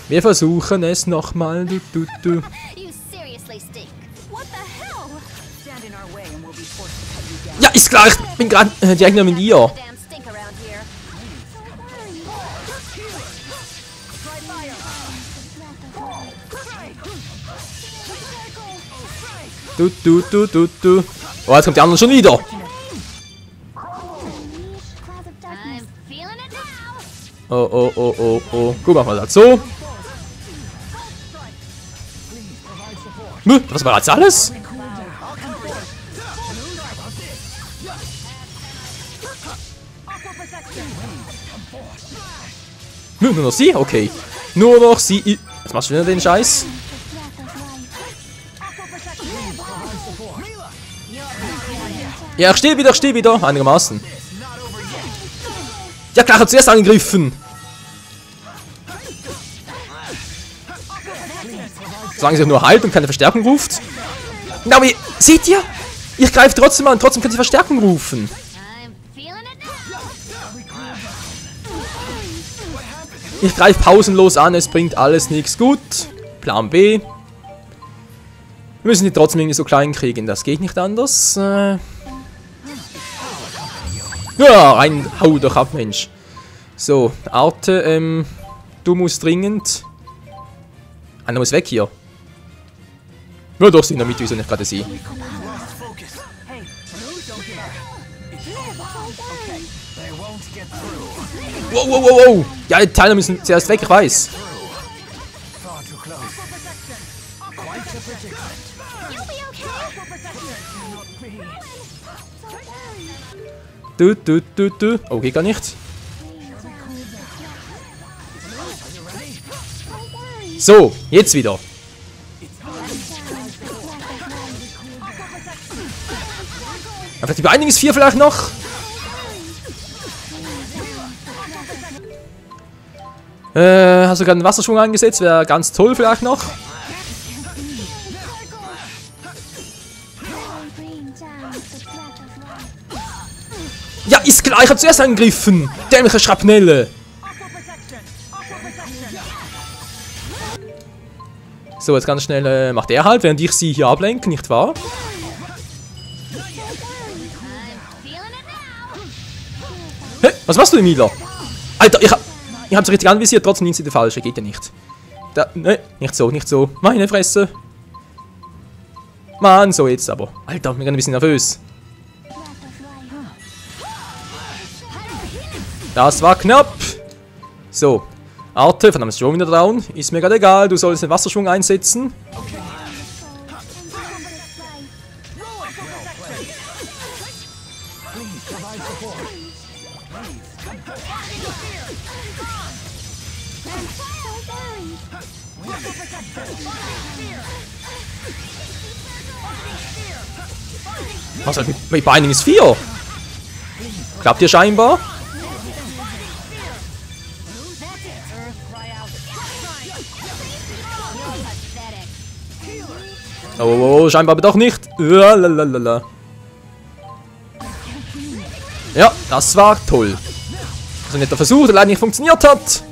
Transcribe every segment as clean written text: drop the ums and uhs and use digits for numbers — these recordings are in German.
Wir versuchen es nochmal. Du. Ja, ist klar, ich bin gerade direkt mit ihr. Du. Oh, jetzt kommt die andere schon wieder. Oh. Gut, machen wir das so. Was war jetzt alles? Nur noch sie? Okay. Nur noch sie. Jetzt machst du wieder den Scheiß. Ja, ich stehe wieder. Einigermaßen. Ja, klar, hat zuerst angegriffen. Solange sie nur heilt und keine Verstärkung ruft. Na, aber seht ihr? Ich greife trotzdem an, trotzdem kann sie Verstärkung rufen. Ich greife pausenlos an, es bringt alles nichts. Gut. Plan B. Wir müssen die trotzdem irgendwie so klein kriegen, das geht nicht anders. Ja, rein, hau doch ab, Mensch. So, Arte, du musst dringend... Einer muss weg hier. Ja, doch, sind damit, wieso nicht gerade sie. Wow. Ja, die Teilnehmer müssen zuerst weg, ich weiß. Du. Oh, geht gar nicht. So, jetzt wieder. Aber die Beinigungsvier vielleicht noch. Hast du gerade einen Wasserschwung eingesetzt? Wäre ganz toll vielleicht noch. Ja, ist klar, ich habe zuerst angegriffen. Dämliche Schrapnelle. So, jetzt ganz schnell macht er halt, während ich sie hier ablenke, nicht wahr? Hä? Was machst du, Emilia? Alter, ich hab's richtig anvisiert, trotzdem nimmt sie die falsche, geht ja nicht. Ne, nicht so. Meine Fresse. Mann, so jetzt aber. Alter, wir sind ein bisschen nervös. Das war knapp. So. Arte, verdammt, ist schon wieder down. Ist mir gerade egal, du sollst den Wasserschwung einsetzen. Was halt mit Binding ist 4? Klappt ihr scheinbar? Oh, scheinbar aber doch nicht. Lalalala. Ja, das war toll. Also nicht der Versuch, der leider nicht funktioniert hat.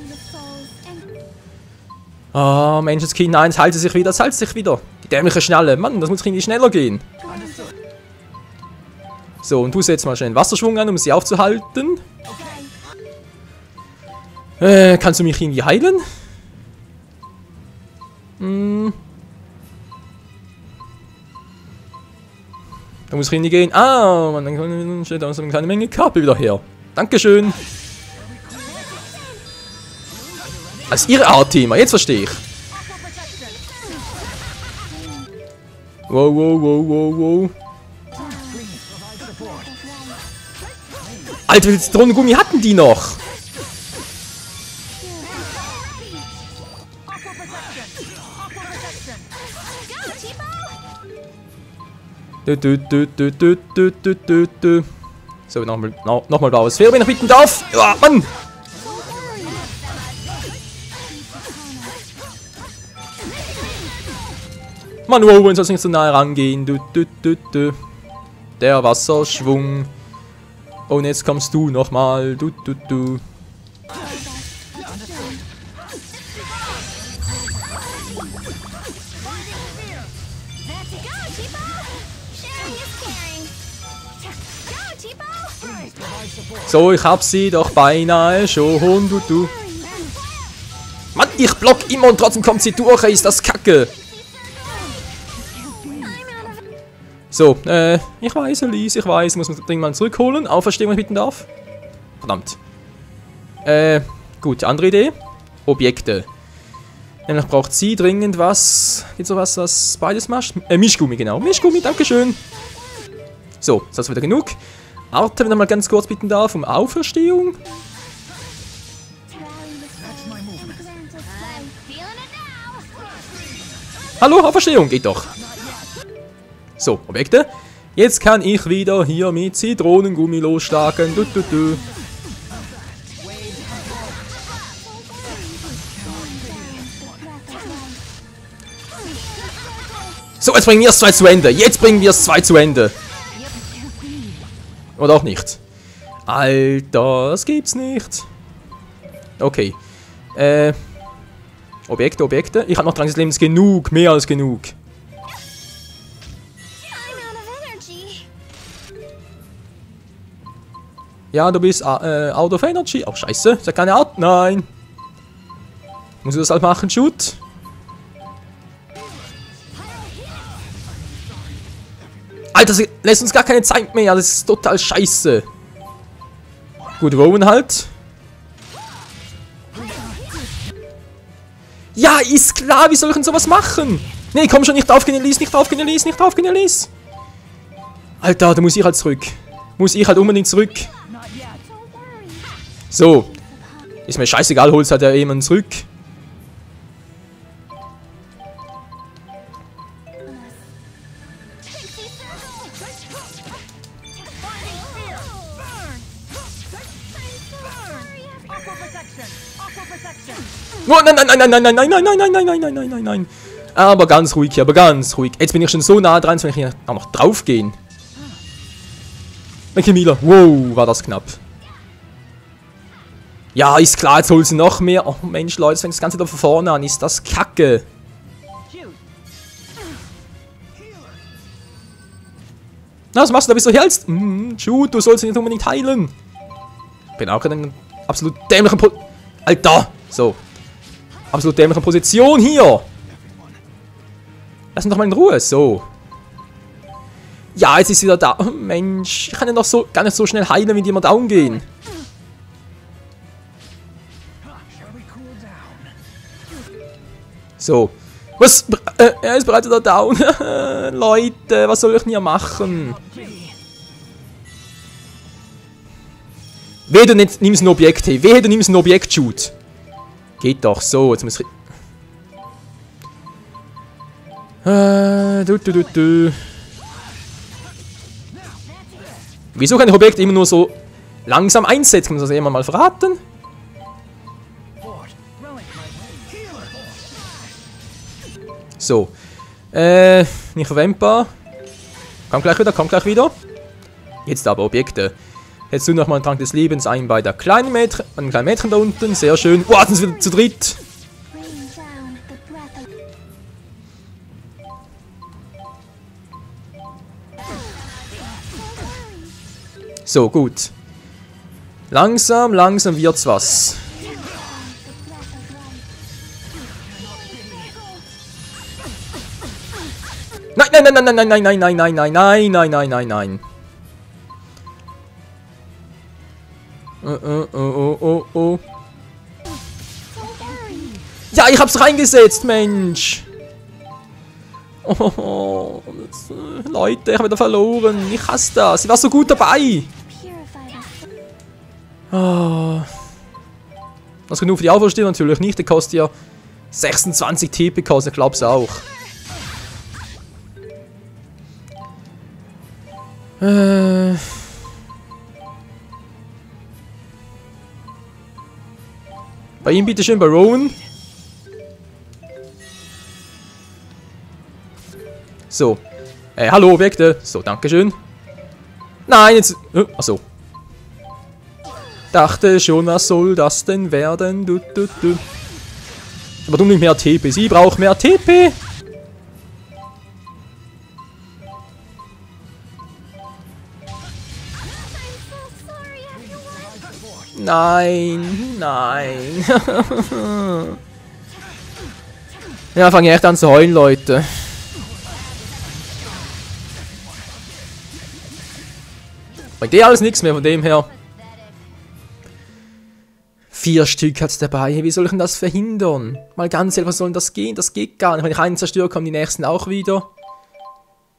Ah, Menschenskind, nein, es hält sich wieder, Die dämliche Schnalle. Mann, das muss irgendwie schneller gehen. So, und du setzt mal schnell einen Wasserschwung an, um sie aufzuhalten. Kannst du mich irgendwie heilen? Da muss ich hingehen. Ah, man, dann steht da so eine kleine Menge Kappe wieder her. Dankeschön. Als ihre Art-Thema, jetzt verstehe ich. Wow. Alter, wie viel Zitronengummi hatten die noch? So, nochmal blaues Feuer, wenn ich bitten darf. Ja, Mann! Mann, wow, wenn soll nicht so nahe rangehen. Der Wasserschwung. Und jetzt kommst du nochmal. So, ich hab sie doch beinahe schon, du. Mann, ich block immer und trotzdem kommt sie durch, ey, ist das kacke. So, ich weiß, Elise, ich weiß, muss man das Ding mal zurückholen. Auferstehen, wenn ich bitten darf. Verdammt. Gut, andere Idee. Objekte. Nämlich braucht sie dringend was. Gibt sowas, was beides macht? Mischgummi, genau. Mischgummi, dankeschön. So, ist das wieder genug. Arte, wenn ich mal ganz kurz bitten darf, um Auferstehung. Hallo, Auferstehung, geht doch. So, Objekte. Jetzt kann ich wieder hier mit Zitronengummi losschlagen. So, jetzt bringen wir es 2 zu Ende. Jetzt bringen wir es 2 zu Ende. Oder auch nicht. Alter, das gibt's nicht. Okay. Objekte. Ich habe noch Drang des Lebens genug. Mehr als genug. Ja, du bist out of energy. Oh, scheiße. Ist ja keine Art. Nein. Muss ich das halt machen? Shoot. Alter, sie lässt uns gar keine Zeit mehr. Das ist total scheiße. Gut, Rowan halt. Ja, ist klar. Wie soll ich denn sowas machen? Nee, komm schon. Nicht aufgehen, Elise. Nicht aufgehen, Elise. Nicht aufgehen, Elise. Alter, da muss ich halt zurück. Muss ich halt unbedingt zurück. So. Ist mir scheißegal, holst halt ja jemanden zurück. Oh, nein. Aber ganz ruhig hier, aber ganz ruhig. Jetzt bin ich schon so nah dran, jetzt will ich hier auch noch drauf gehen. Mein Camilla. Wow, war das knapp. Ja, ist klar, jetzt holt sie noch mehr. Oh Mensch, Leute, jetzt fängt das Ganze da von vorne an. Ist das kacke. Na, was machst du da, bis du heilst? Shoot, du sollst nicht unbedingt heilen. Ich bin auch in einer absolut dämlichen Alter! So. Absolut dämliche Position hier. Lass ihn doch mal in Ruhe. So. Ja, jetzt ist sie wieder da. Oh, Mensch, ich kann ja noch so gar nicht so schnell heilen, wie die immer down gehen. So. Was? Er ist bereits wieder down. Leute, was soll ich denn hier machen? Wehe, du nimmst ein Objekt, hey. Wehe, du nimmst ein Objekt, Shoot. Geht doch so. Jetzt muss ich... Wieso kann ich Objekt immer nur so langsam einsetzen? Kann man das jemand mal verraten? So. Nicht verwendbar. Komm gleich wieder. Jetzt aber Objekte. Jetzt du nochmal einen Trank des Lebens ein bei der kleinen Mädchen da unten. Sehr schön. Oh, sind sie wieder zu dritt. So, gut. Langsam wird's was. Nein. Oh. Ja, ich hab's reingesetzt, Mensch. Oh, Leute, ich hab wieder verloren. Ich hasse das. Ich war so gut dabei. Oh. Das ist genug für die Auferstehung natürlich nicht. Der kostet ja 26 TP, ich glaub's auch. Bei ihm bitteschön, bei Rowan. So. Hallo, Objekte. So, dankeschön. Nein, jetzt... achso. Dachte schon, was soll das denn werden? Aber du nicht mehr TP. Sie braucht mehr TP. Nein, nein. Ja, fange ich echt an zu heulen, Leute. Bringt eh alles nichts mehr von dem her. 4 Stück hat's dabei. Wie soll ich denn das verhindern? Mal ganz ehrlich, was soll denn das gehen? Das geht gar nicht. Wenn ich einen zerstöre, kommen die nächsten auch wieder.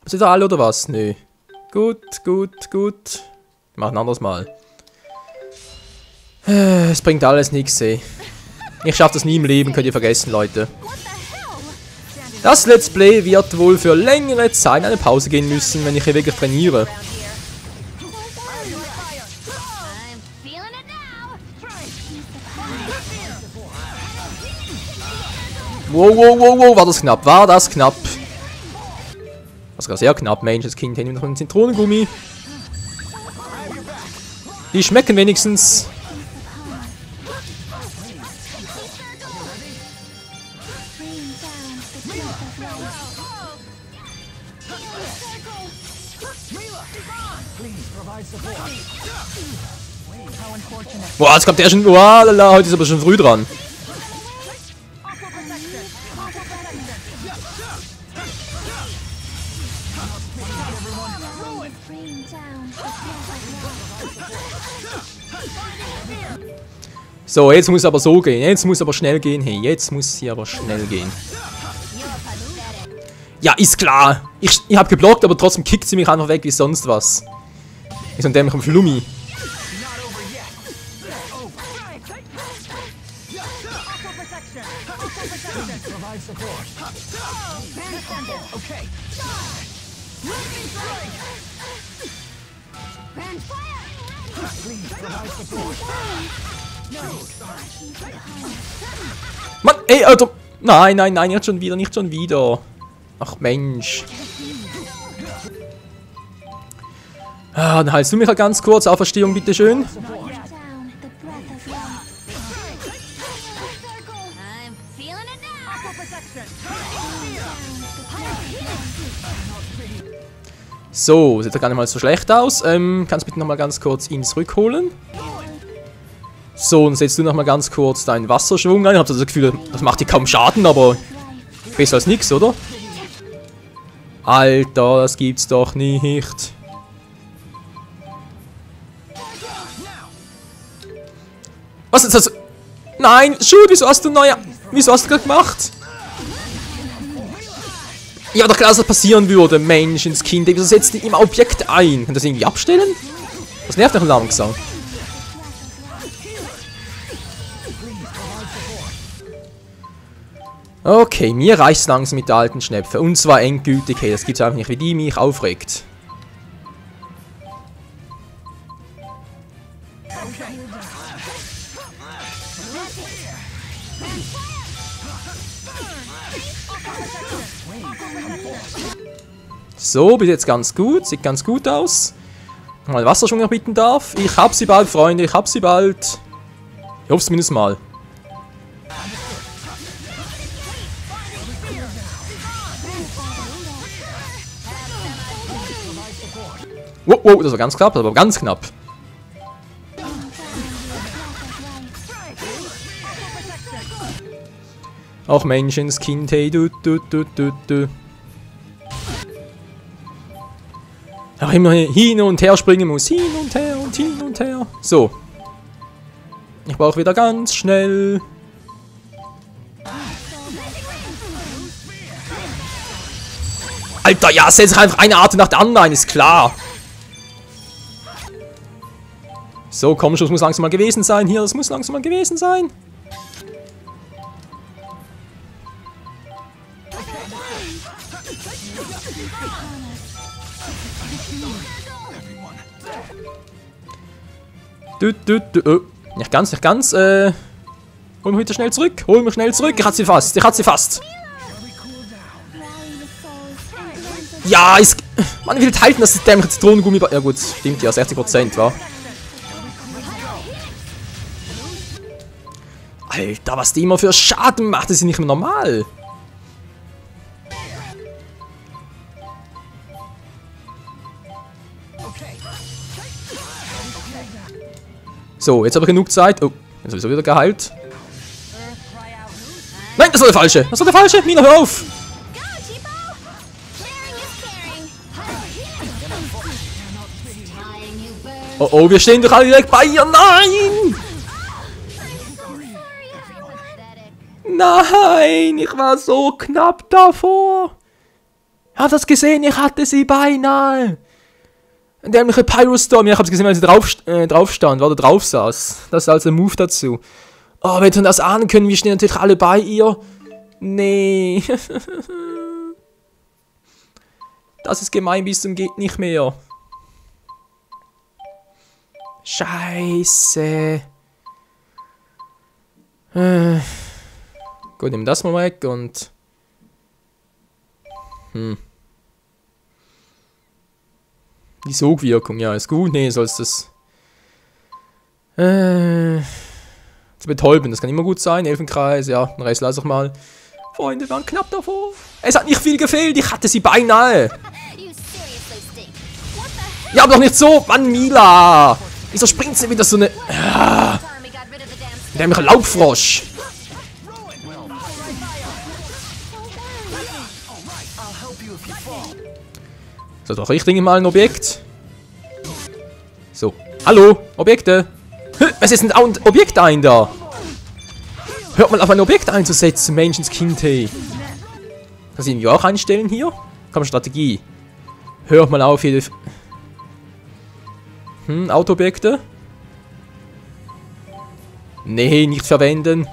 Sind da alle oder was? Nö. Gut, gut, gut. Mach ein anderes Mal. Es bringt alles nichts, ey. Ich schaff das nie im Leben, könnt ihr vergessen, Leute. Das Let's Play wird wohl für längere Zeit eine Pause gehen müssen, wenn ich hier wirklich trainiere. Wow, wow, wow, wow, war das knapp, war das knapp. Das war sehr knapp, Mensch, das Kind hätte noch einen Zitronengummi. Die schmecken wenigstens. Boah, jetzt kommt der schon. Boah, lala, heute ist aber schon früh dran. So, jetzt muss aber so gehen. Jetzt muss aber schnell gehen. Hey, jetzt muss hier aber schnell gehen. Ja, ist klar. Ich hab geblockt, aber trotzdem kickt sie mich einfach weg wie sonst was. Ich so ein dämlicher Flummi. Mann, ey, Alter. Nein, nein, nein, nicht schon wieder, nicht schon wieder. Ach, Mensch. Ah, dann heilst du mich halt ganz kurz. Auferstehung, bitteschön. So, sieht doch gar nicht mal so schlecht aus. Kannst bitte nochmal ganz kurz ihn zurückholen. So, dann setzt du nochmal ganz kurz deinen Wasserschwung ein. Ich habe das Gefühl, das macht dir kaum Schaden, aber besser als nichts, oder? Alter, das gibt's doch nicht. Was ist das? Nein, Shoot, wieso hast du gerade gemacht? Ja, doch klar, dass das passieren würde, Mensch, ins Kind. Wieso setzt ihr immer Objekt ein? Kann das irgendwie abstellen? Das nervt doch langsam. Okay, mir reicht's langsam mit der alten Schnepfe. Und zwar endgültig. Hey, das gibt's einfach nicht, wie die mich aufregt. So, bis jetzt ganz gut. Sieht ganz gut aus. Mal Wasserschwung erbitten darf. Ich hab sie bald, Freunde. Ich hab sie bald. Ich hoffe zumindest mal. Wow, wow, das war ganz knapp, aber ganz knapp. Auch Menschenskind, hey, du. Auch immer hin und her springen muss. Hin und her und hin und her. So. Ich brauche wieder ganz schnell. Alter, ja, setz einfach eine Art nach der anderen, ist klar. So, komm schon, das muss langsam mal gewesen sein hier. Das muss langsam mal gewesen sein. Oh. Nicht ganz, nicht ganz. Hol mich wieder schnell zurück. Hol mich schnell zurück. Ich hatte sie fast. Ich hatte sie fast. Ja, ist. Man will halten, dass das dämliche Zitronengummi. Ja, gut, stimmt ja, 60%, wa? Alter, was die immer für Schaden macht, das ist nicht mehr normal. So, jetzt habe ich genug Zeit. Oh, jetzt habe ich so wieder geheilt. Nein, das war der falsche. Das war der falsche. Mina, hör auf. Oh, oh, wir stehen doch alle direkt bei ihr. Nein! Nein, ich war so knapp davor. Habt ihr das gesehen? Ich hatte sie beinahe. Der nämliche Pyrostorm. Ja, ich hab's gesehen, weil sie drauf stand, oder drauf saß. Das ist also ein Move dazu. Oh, wir hätten das ahnen können. Wir stehen natürlich alle bei ihr. Nee. Das ist gemein bis zum geht nicht mehr. Scheiße. Gut, nehmen das mal weg und... Die Sogwirkung, ja, ist gut. Nee, sollst das... zu betäuben, das kann immer gut sein. Elfenkreis, ja, den Rest lasse ich mal. Freunde, waren knapp davor. Es hat nicht viel gefehlt, ich hatte sie beinahe. Ja, aber doch nicht so, Mann, Mila. Wieso springt sie wieder so eine... Der Laubfrosch. So, doch, ich bringe mal ein Objekt. So, hallo, Objekte. Was ist denn ein Objekt ein da? Hört mal auf ein Objekt einzusetzen, Menschenskind, hey. Kann ich auch einstellen hier? Komm, Strategie. Hört mal auf, jede... Autoobjekte? Nee, nicht verwenden.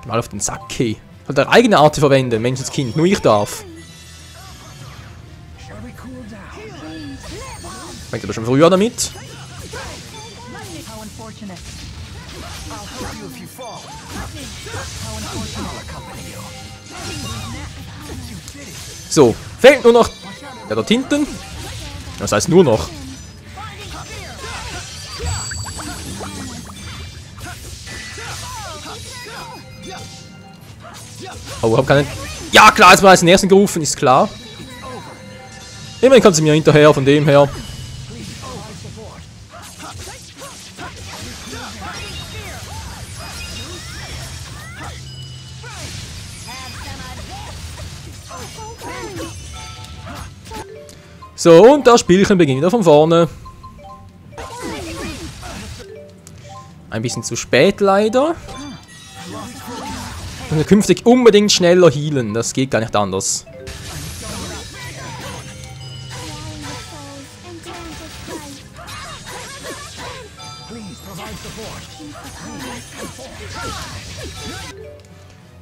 Geh mal auf den Sack, hey. Halt deine eigene Art verwenden, Menschenskind. Nur ich darf. Fängt aber schon früher damit. So, fehlt nur noch der dort hinten. Das heißt nur noch. Oh, hab keine... Ja, klar, jetzt mal als den ersten gerufen, ist klar. Immerhin kommt sie mir hinterher, von dem her. So, und das Spielchen beginnt wieder von vorne. Ein bisschen zu spät leider. Und künftig unbedingt schneller healen, das geht gar nicht anders.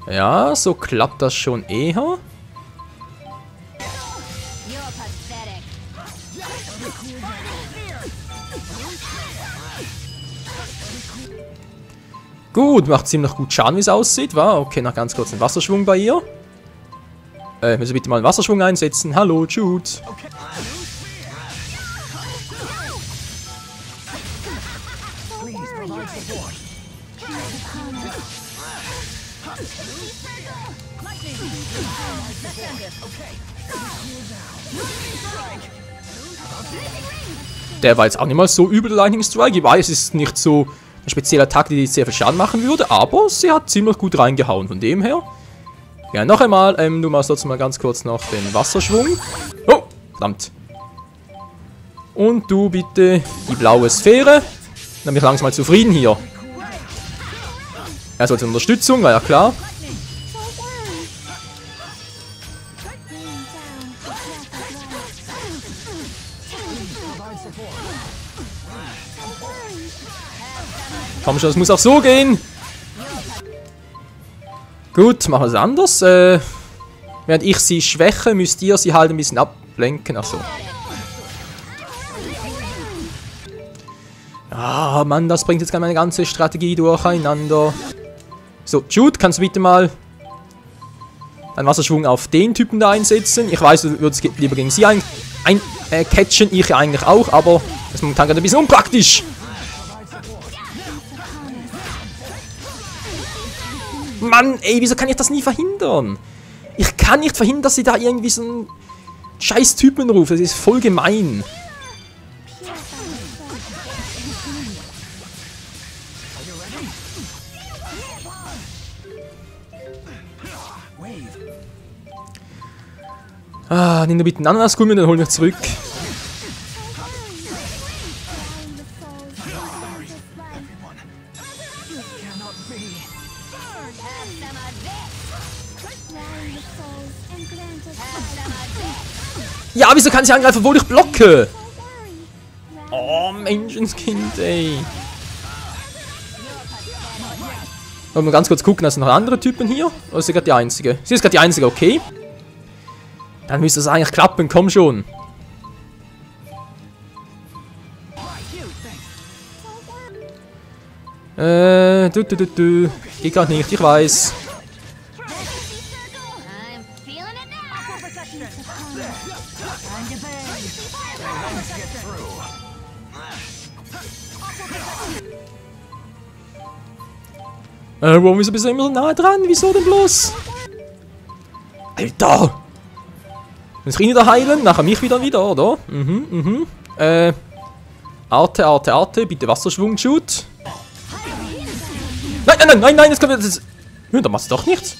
Ja, so klappt das schon eher. Gut, macht ziemlich gut Schaden, wie es aussieht, wa? Okay, noch ganz kurz einen Wasserschwung bei ihr. Müssen wir bitte mal einen Wasserschwung einsetzen? Hallo, Jude. Der war jetzt auch nicht mal so übel, der Lightning Strike. Ich weiß, es ist nicht so eine spezielle Attacke, die sehr viel Schaden machen würde, aber sie hat ziemlich gut reingehauen. Von dem her. Ja, noch einmal. Du machst trotzdem mal ganz kurz noch den Wasserschwung. Oh, verdammt. Und du bitte die blaue Sphäre. Dann bin ich langsam mal zufrieden hier. Er sollte Unterstützung, war ja klar. Komm schon, das muss auch so gehen. Gut, machen wir es anders. Während ich sie schwäche, müsst ihr sie halt ein bisschen ablenken. Achso. Ah, Mann, das bringt jetzt meine ganze Strategie durcheinander. So, Jude, kannst du bitte mal einen Wasserschwung auf den Typen da einsetzen? Ich weiß, du würdest lieber gegen sie catchen, ich eigentlich auch, aber das ist momentan gerade ein bisschen unpraktisch. Mann, ey, wieso kann ich das nie verhindern? Ich kann nicht verhindern, dass sie da irgendwie so einen scheiß Typen ruft. Das ist voll gemein. Ah, nimm bitte einen Ananasgummi und dann hol mich zurück. Ja, wieso kann sie angreifen, obwohl ich blocke? Oh, Menschenskind, ey. Wollen wir ganz kurz gucken, da sind noch andere Typen hier? Oder ist sie gerade die einzige? Sie ist gerade die einzige, okay. Dann müsste es eigentlich klappen, komm schon. Geht gerade nicht, ich weiß. Warum ist er immer so nah dran? Wieso denn bloß? Alter! Muss ich ihn wieder heilen? Nachher mich wieder, oder? Arte, bitte Wasserschwung-Shoot. Nein, jetzt kommt das. Ja, da machst du doch nichts.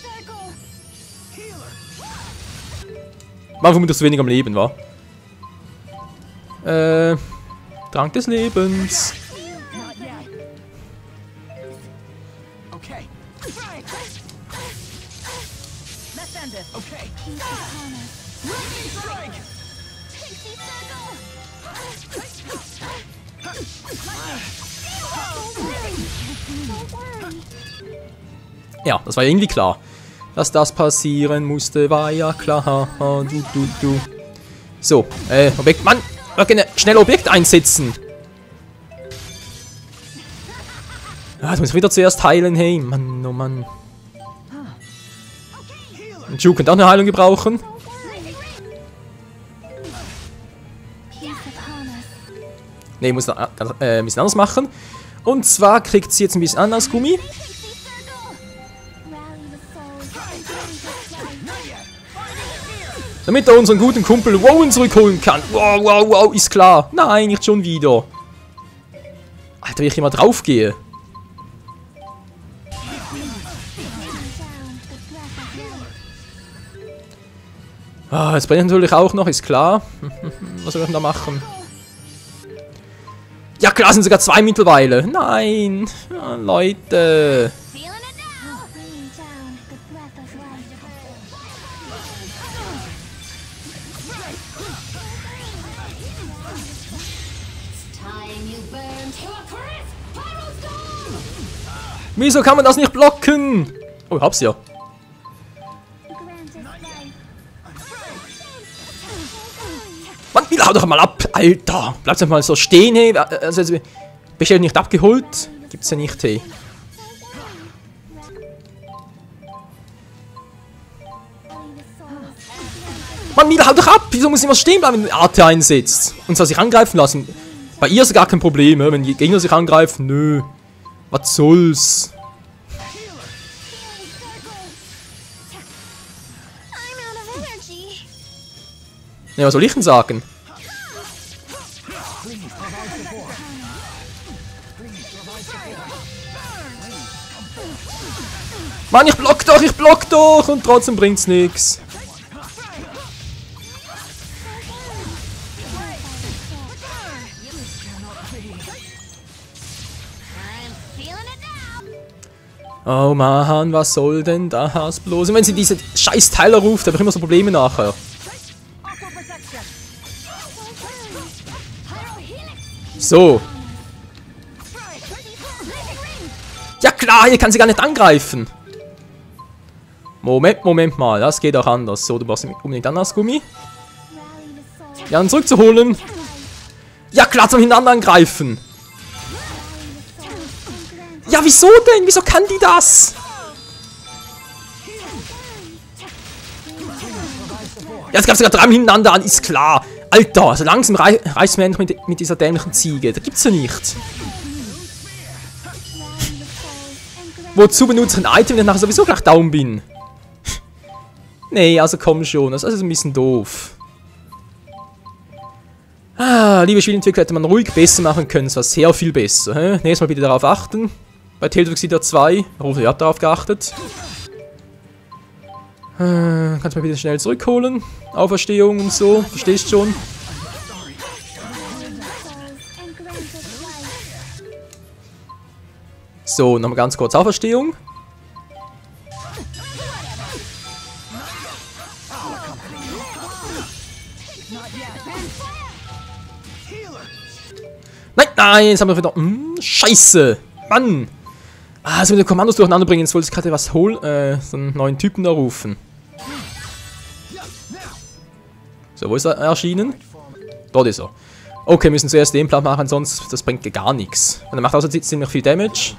Man vermutet, dass du weniger am Leben war. Trank des Lebens. Ja, das war ja irgendwie klar. Dass das passieren musste, war ja klar. Du. So, Objekt. Mann, schnell Objekt einsetzen. Ah, jetzt muss ich wieder zuerst heilen, hey. Mann, oh Mann. Und Ju könnte auch eine Heilung gebrauchen. Ne, muss ein bisschen anders machen. Und zwar kriegt sie jetzt ein bisschen Ananasgummi. Damit er unseren guten Kumpel Rowan zurückholen kann. Wow, ist klar. Nein, nicht schon wieder. Alter, wie ich immer drauf gehe. Ah, jetzt brennt natürlich auch noch, ist klar. Was soll ich denn da machen? Ja klar, sind sogar 2 mittlerweile. Nein, ja, Leute. Wieso kann man das nicht blocken? Oh, ich hab's ja. Mann, hau doch mal ab, Alter. Bleibst einfach mal so stehen, hey. Also, bestellt nicht abgeholt. Gibt's ja nicht, hey. Mann, Mila, hau doch ab. Wieso muss ich immer stehen bleiben, wenn Arte einsetzt? Und soll sich angreifen lassen. Bei ihr ist gar kein Problem, wenn die Gegner sich angreifen. Nö. Was soll's? Ja, was soll ich denn sagen? Mann, ich block doch und trotzdem bringt's nix. Oh Mann, was soll denn das bloß? Und wenn sie diese scheiß Teiler ruft, habe ich immer so Probleme nachher. So. Ja klar, hier kann sie gar nicht angreifen. Moment mal, das geht auch anders. So, du brauchst unbedingt Ananasgummi. Ja, um zurückzuholen. Ja klar, zum Hintereinander angreifen. Ja, wieso denn? Wieso kann die das? Ja, jetzt gab es sogar 3 hintereinander an, ist klar. Alter, also langsam reißt mir endlich mit dieser dämlichen Ziege. Da gibt's ja nicht. Wozu benutze ich ein Item, wenn ich nachher sowieso gleich down bin? Nee, also komm schon. Das ist ein bisschen doof. Ah, liebe Spielentwickler, hätte man ruhig besser machen können. Es war sehr viel besser. Nächstes Mal bitte darauf achten. Bei Tales of Xillia 2. Rose hat darauf geachtet. Kannst du mal bitte schnell zurückholen? Auferstehung und so. Verstehst schon? So, nochmal ganz kurz Auferstehung. Nein, nein, jetzt haben wir wieder... Scheiße! Mann! Ah, so mit den Kommandos durcheinander bringen. Jetzt wollte ich gerade was holen. So einen neuen Typen da rufen. So, wo ist er erschienen? Dort ist er. Okay, wir müssen zuerst den Plan machen, sonst das bringt gar nichts. Und er macht außer ziemlich viel Damage.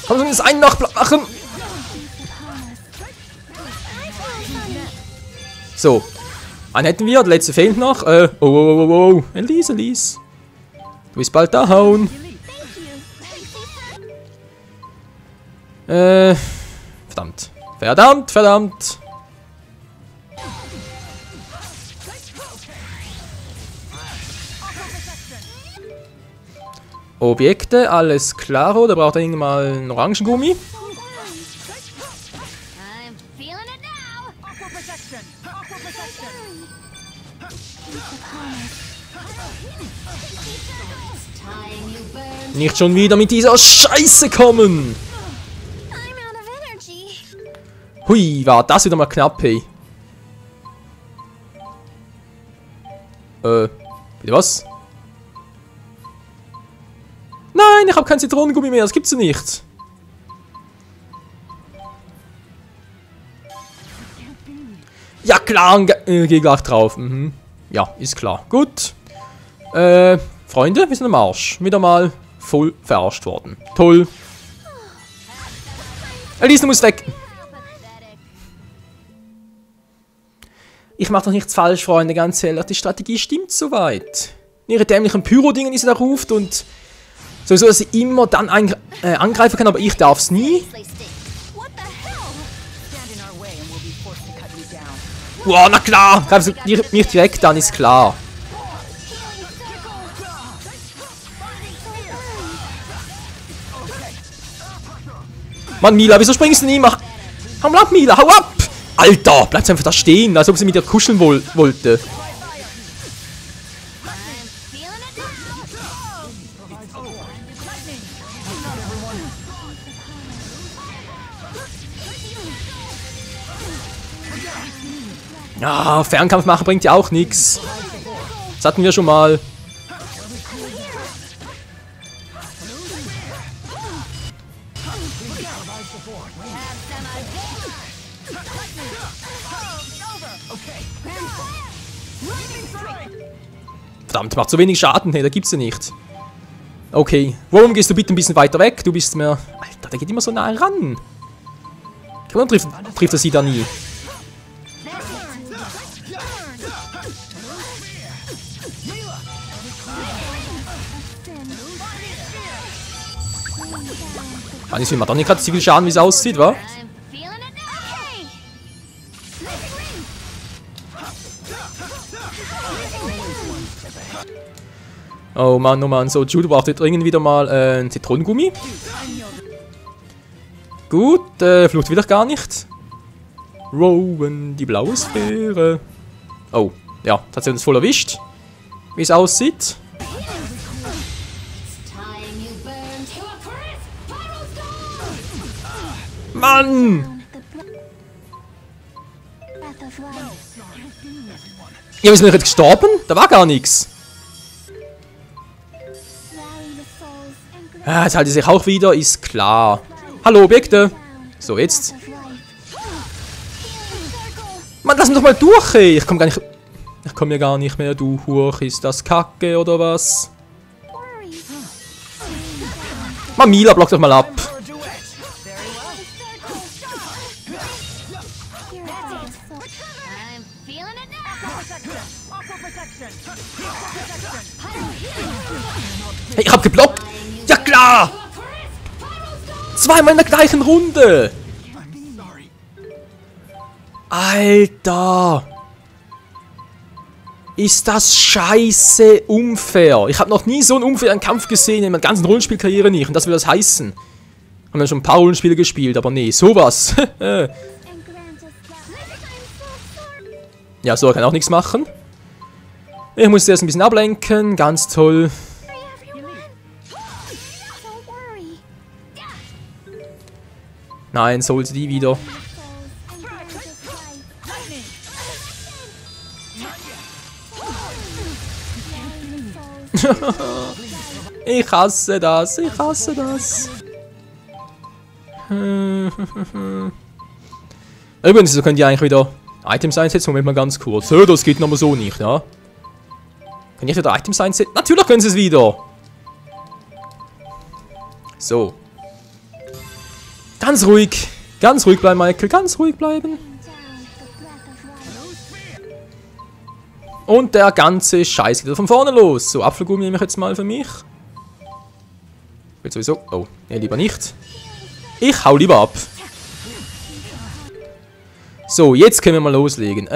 Komm, wir müssen einen noch machen. So. Einen hätten wir, der letzte fehlt noch. Oh. Elise. Du bist bald da hauen. Verdammt. Objekte, alles klaro. Da braucht er irgendwann mal einen Orangengummi. Nicht schon wieder mit dieser Scheiße kommen! Hui, war das wieder mal knapp, hey. Bitte was? Nein, ich habe kein Zitronengummi mehr, das gibt's ja nicht. Ja klar, Gegner drauf. Ja, ist klar. Gut. Freunde, wir sind am Arsch. Wieder mal voll verarscht worden. Toll. Elise muss weg. Ich mache doch nichts falsch, Freunde, ganz ehrlich. Die Strategie stimmt soweit. Ihre dämlichen Pyro-Dingen, die sie da ruft und sowieso, dass sie immer dann angreifen kann, aber ich darf es nie. Wow, na klar! Greif mich direkt an, ist klar. Mann, Mila, wieso springst du nie? Hau mal ab, Mila, hau ab! Alter, bleibst einfach da stehen, als ob sie mit dir kuscheln wollte. Ja, Fernkampf machen bringt ja auch nichts. Das hatten wir schon mal. Verdammt, macht so wenig Schaden. Hey, da gibt's ja nicht. Okay. Warum gehst du bitte ein bisschen weiter weg? Du bist mir... Alter, der geht immer so nah ran. Warum trifft er sie da nie? Kann ich mir doch nicht gerade so viel Schaden, wie es aussieht, wa? Oh Mann. So, Judo braucht jetzt dringend wieder mal ein Zitronengummi. Gut, Flucht will ich gar nicht. Rowan, die blaue Sphäre. Oh, ja, das hat sie uns voll erwischt. Wie es aussieht. Mann! Ja, wir sind doch jetzt gestorben? Da war gar nichts. Ah, jetzt halte ich sich auch wieder, ist klar. Hallo, Objekte. So, jetzt. Mann, lass mich doch mal durch, ey. Ich komme hier gar nicht mehr durch. Ist das Kacke oder was? Mann, Mila, block doch mal ab. Hey, ich hab geblockt! Ja klar! Zweimal in der gleichen Runde! Alter! Ist das scheiße unfair. Ich habe noch nie so einen unfairen Kampf gesehen in meiner ganzen Rollenspielkarriere nicht. Und das will das heißen. Haben wir schon ein paar Rollenspiele gespielt, aber nee, sowas. Ja, so, kann auch nichts machen. Ich muss erst ein bisschen ablenken, ganz toll. Nein, Souls die wieder. Ich hasse das, ich hasse das. Übrigens, so könnt ihr eigentlich wieder Items einsetzen. Moment mal ganz kurz. Das geht aber so nicht, ja? Kann ich wieder Items einsetzen? Natürlich können sie es wieder. So. Ganz ruhig bleiben, Michael. Ganz ruhig bleiben. Und der ganze Scheiß geht wieder von vorne los. So, Apfelgummi nehme ich jetzt mal für mich. Ich will sowieso... Oh, nee, lieber nicht. Ich hau lieber ab. So, jetzt können wir mal loslegen.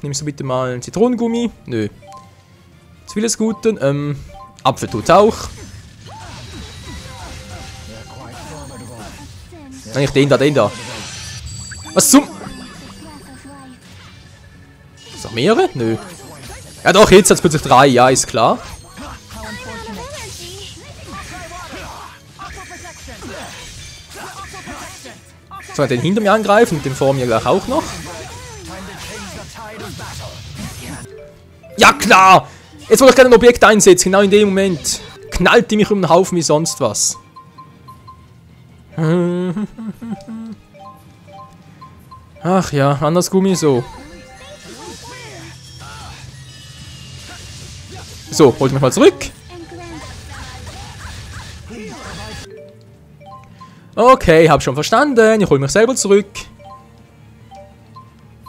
Nimmst du bitte mal einen Zitronengummi? Nö. Zu vieles Guten. Apfel tut auch. Eigentlich den da. Was zum... Ist noch mehrere? Nö. Ja doch, jetzt hat es plötzlich 3. Ja, ist klar. So, den hinter mir angreifen und den vor mir gleich auch noch. Ja klar! Jetzt wollte ich gerade ein Objekt einsetzen, genau in dem Moment. Knallt die mich um den Haufen wie sonst was. Ach ja, anders Gummi so. So, holt mich mal zurück. Okay, hab schon verstanden. Ich hole mich selber zurück.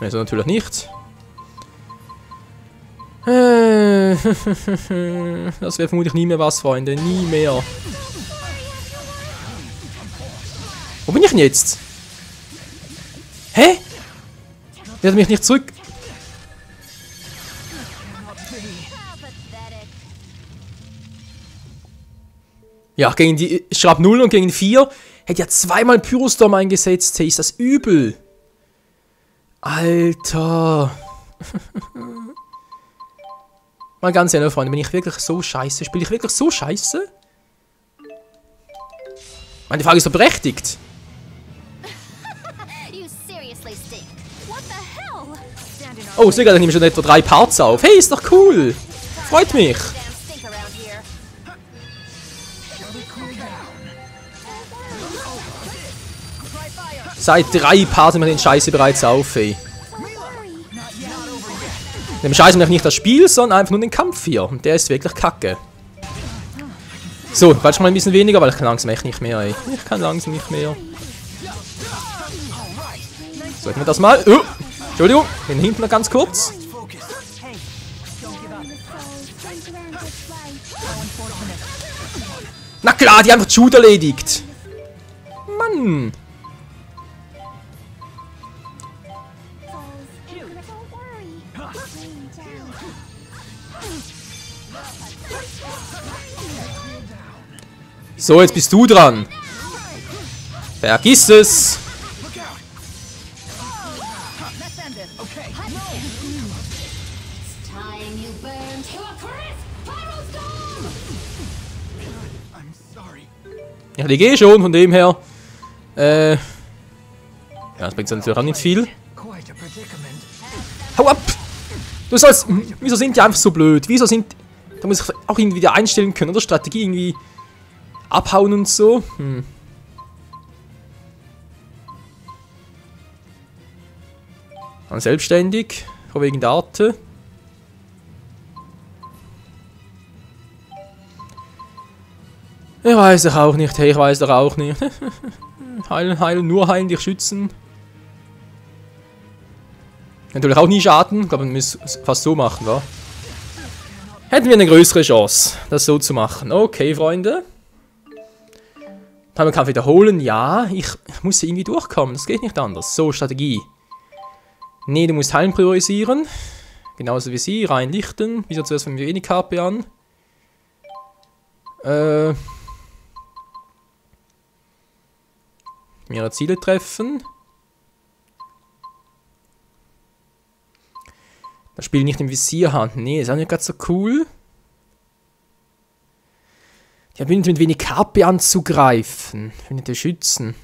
Also natürlich nicht. Das wäre vermutlich nie mehr was, Freunde. Nie mehr. Wo bin ich denn jetzt? Hä? Der hat mich nicht zurück... Ja, gegen die Schrap 0 und gegen 4 hätte ja zweimal Pyrostorm eingesetzt. Hey, ist das übel. Alter. Mal ganz ehrlich, Freunde, bin ich wirklich so scheiße? Spiele ich wirklich so scheiße? Meine Frage ist so berechtigt. Oh, Sigurd, dann nehme ich schon etwa 3 Parts auf. Hey, ist doch cool. Freut mich. Seit 3 Parts nehmen wir den Scheiße bereits auf, ey. Dem Scheiße nämlich nicht das Spiel, sondern einfach nur den Kampf hier. Und der ist wirklich kacke. So, quatsch mal ein bisschen weniger, weil ich kann langsam echt nicht mehr, ey. Ich kann langsam nicht mehr. So, hätten wir das mal. Entschuldigung, den hinten noch ganz kurz. Na klar, die einfach Shoot erledigt. Mann. So, jetzt bist du dran. Vergiss es. Ich liege eh schon, von dem her. Ja, das bringt natürlich auch nicht viel. Hau ab! Du sollst... Wieso sind die einfach so blöd? Wieso sind... Da muss ich auch irgendwie wieder einstellen können, oder? Strategie irgendwie... Abhauen und so. Dann selbstständig. Von wegen der Arte. Ich weiß doch auch nicht. Hey, ich weiß doch auch nicht. Heilen, heilen, nur heilen, dich schützen. Natürlich auch nie schaden. Ich glaube, man muss es fast so machen, wa? Hätten wir eine größere Chance, das so zu machen. Okay, Freunde. Timerkampf wiederholen. Ja, ich muss irgendwie durchkommen. Das geht nicht anders. So, Strategie. Nee, du musst Heilen priorisieren. Genauso wie sie. Reinlichten. Wieso zuerst von mir wenig KP an? Mehrere Ziele treffen. Das Spiel nicht im Visier haben. Nee, ist auch nicht ganz so cool. Die haben mit wenig KP anzugreifen. Verbündete Schützen.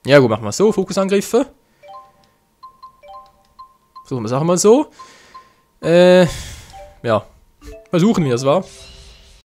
Ja gut, machen wir so. Fokusangriffe. Versuchen wir es auch mal so. Ja. Versuchen wir es, wa?